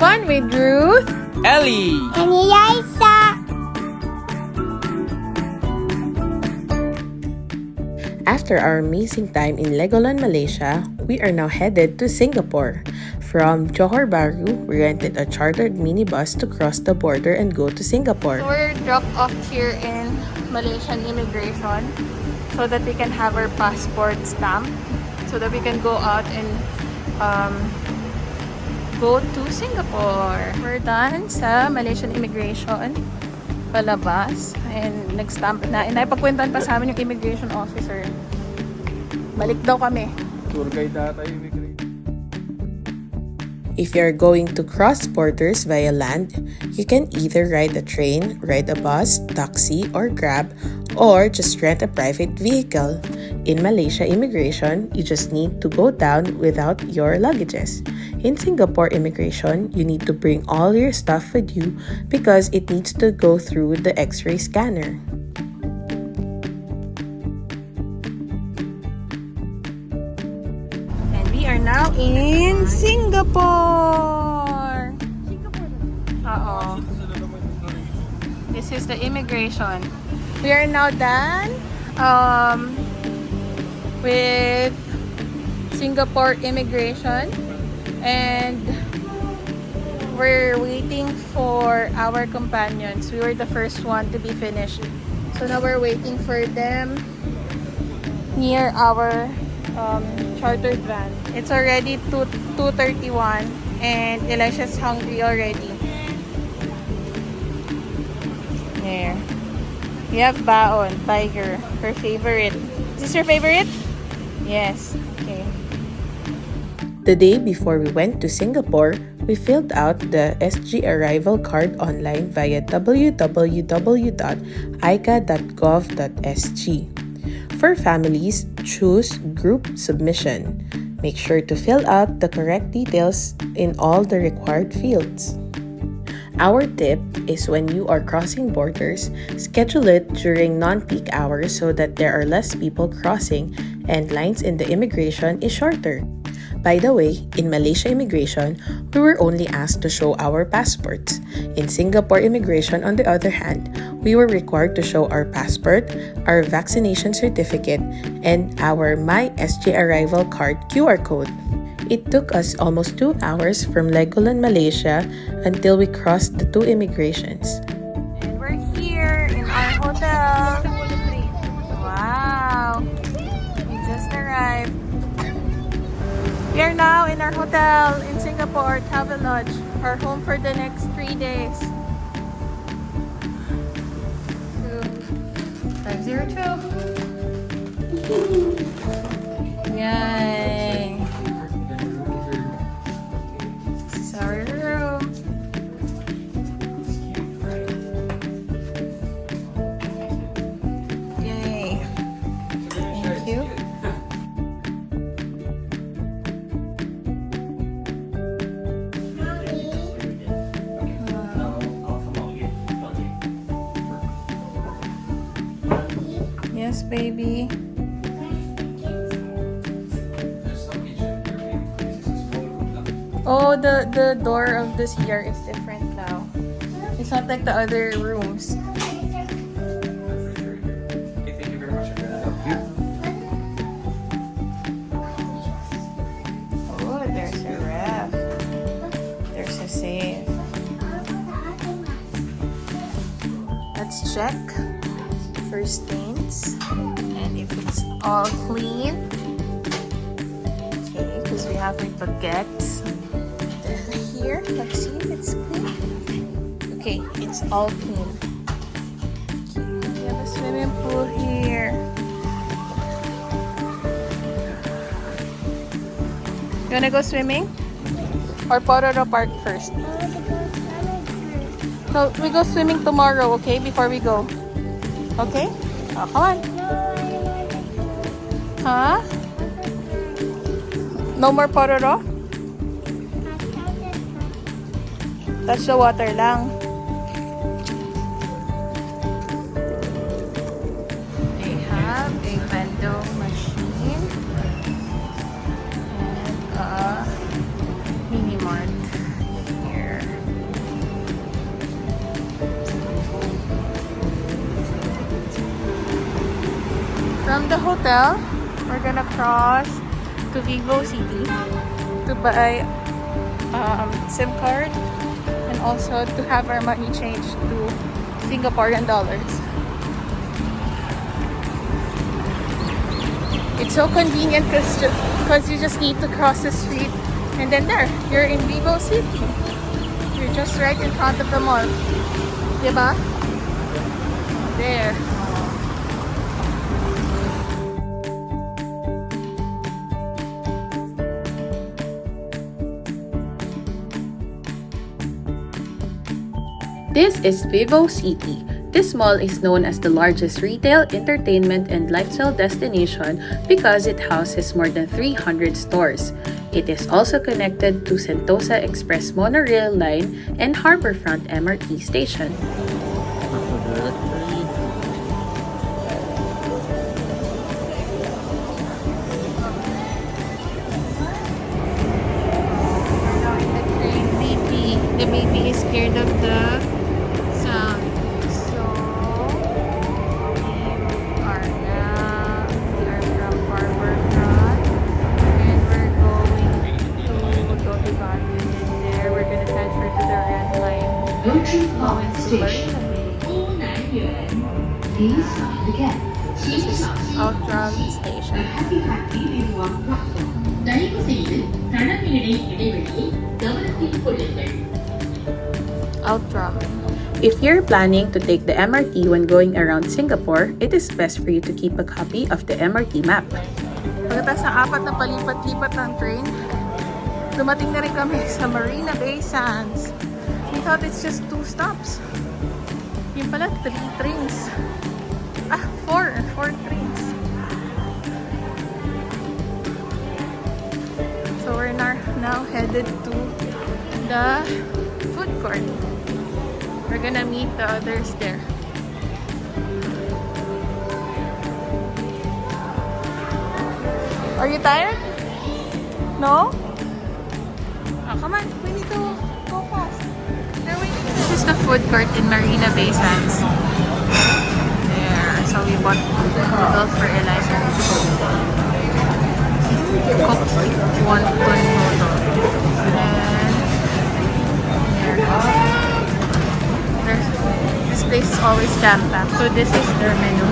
fun with Ruth, Ellie, and Eliza. After our amazing time in Legoland, Malaysia, we are now headed to Singapore. From Johor Bahru, we rented a chartered minibus to cross the border and go to Singapore. So we're dropped off here in Malaysian immigration so that we can have our passport stamp so that we can go out and go to Singapore. We're done sa Malaysian immigration palabas and nag-stamp na. And naipagkwentuhan pa sa amin yung immigration officer. Balik daw kami. tour guide data yung If you are going to cross borders via land, you can either ride a train, ride a bus, taxi, or Grab, or just rent a private vehicle. In Malaysia immigration, you just need to go down without your luggages. In Singapore immigration, you need to bring all your stuff with you because it needs to go through the X-ray scanner. We are now in Singapore. This is the immigration. We are now done with Singapore immigration and we're waiting for our companions. We were the first one to be finished. So now we're waiting for them near our chartered van. It's already 2:31 and Elisha's hungry already. There. We have Baon, Tiger, her favorite. Is this your favorite? Yes. Okay. The day before we went to Singapore, we filled out the SG arrival card online via www.ica.gov.sg. For families, choose Group Submission. Make sure to fill out the correct details in all the required fields. Our tip is when you are crossing borders, schedule it during non-peak hours so that there are less people crossing and lines in the immigration is shorter. By the way, in Malaysia immigration, we were only asked to show our passports. In Singapore immigration, on the other hand, we were required to show our passport, our vaccination certificate, and our My SG Arrival Card QR code. It took us almost 2 hours from Legoland, Malaysia until we crossed the 2 immigrations. And we're here in our hotel. Wow. We just arrived. We are now in our hotel in Singapore, Travelodge, our home for the next 3 days. 502. Yay! This is our room. Yay! Thank you. Yes, baby. Oh, the door of this here is different now. It's not like the other rooms. Thank you very much. Oh, there's a ref. There's a safe. Let's check for stains and if it's all clean. Okay, because we have our baguettes here. Let's see if it's clean. Okay, it's all clean. Okay, we have a swimming pool here. You wanna go swimming? Or Pororo Park first? No, we go swimming tomorrow, okay? Before we go. Okay? Oh, come on. Huh? No more Pororo? Touch the water lang. They have a vending machine and a mini mart here. hotel, we're gonna cross to VivoCity to buy SIM card and also to have our money changed to Singaporean dollars. It's so convenient because you just need to cross the street and then there, you're in VivoCity. You're just right in front of the mall. Diba? There. This is VivoCity. This mall is known as the largest retail, entertainment, and lifestyle destination because it houses more than 300 stores. It is also connected to Sentosa Express Monorail line and Harbourfront MRT station. The baby is scared of the sound. So we are from Harbourfront and we're going to Dolivan, and there we're gonna transfer to the red line. Going to Marina Bay. This is Outram Station. Outram. If you're planning to take the MRT when going around Singapore, it is best for you to keep a copy of the MRT map. Pagkatapos ng apat na palipat-lipat ng train, dumating na rin kami sa Marina Bay Sands. We thought it's just 2 stops. Yung pala, 3 trains. 4 trains. So we're now headed to the food court. We're gonna meet the others there. Are you tired? No? Oh, come on. We need to go fast. This is the food court in Marina Bay Sands. There. So we bought noodles for Eliza. Cooked wonton noodle. And this place is always jam-packed. So this is their menu.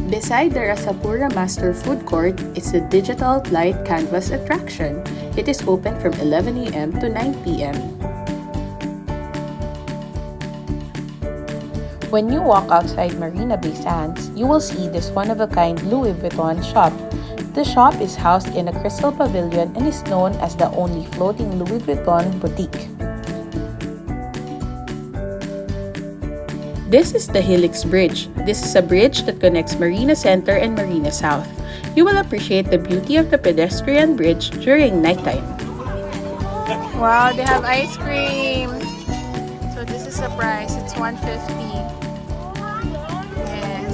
Beside the Rasapura Master Food Court is the Digital Light Canvas attraction. It is open from 11 a.m. to 9 p.m. When you walk outside Marina Bay Sands, you will see this one-of-a-kind Louis Vuitton shop. The shop is housed in a crystal pavilion and is known as the only floating Louis Vuitton boutique. This is the Helix Bridge. This is a bridge that connects Marina Center and Marina South. You will appreciate the beauty of the pedestrian bridge during nighttime. Wow, they have ice cream. So this is the price. It's $150. Yes.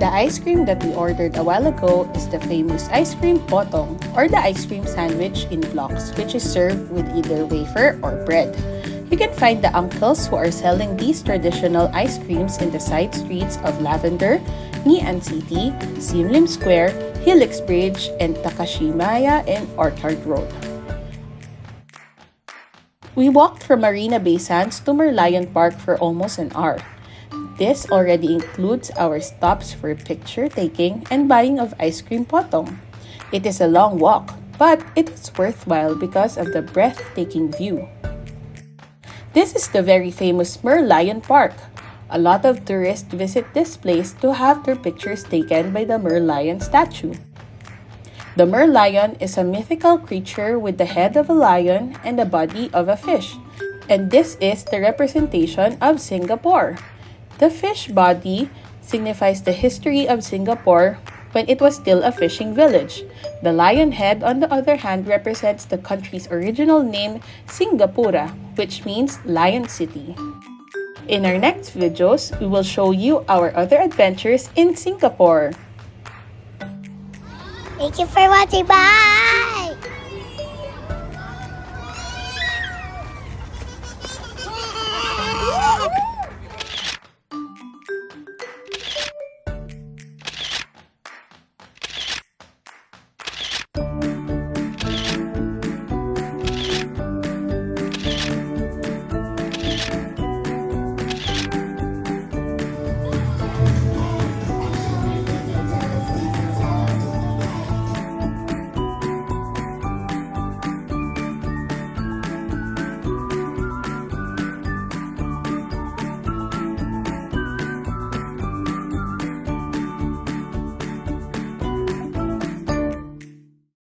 The ice cream that we ordered a while ago is the famous Ice Cream Potong, or the ice cream sandwich in blocks, which is served with either wafer or bread. You can find the uncles who are selling these traditional ice creams in the side streets of Lavender, Ngee City, Sim Lim Square, Helix Bridge, and Takashimaya and Orchard Road. We walked from Marina Bay Sands to Merlion Park for almost an hour. This already includes our stops for picture taking and buying of Ice Cream Potong. It is a long walk, but it is worthwhile because of the breathtaking view. This is the very famous Merlion Park. A lot of tourists visit this place to have their pictures taken by the Merlion statue. The Merlion is a mythical creature with the head of a lion and the body of a fish, and this is the representation of Singapore. The fish body signifies the history of Singapore when it was still a fishing village. The lion head, on the other hand, represents the country's original name, Singapura. which means Lion City. In our next videos, we will show you our other adventures in Singapore. Thank you for watching. Bye!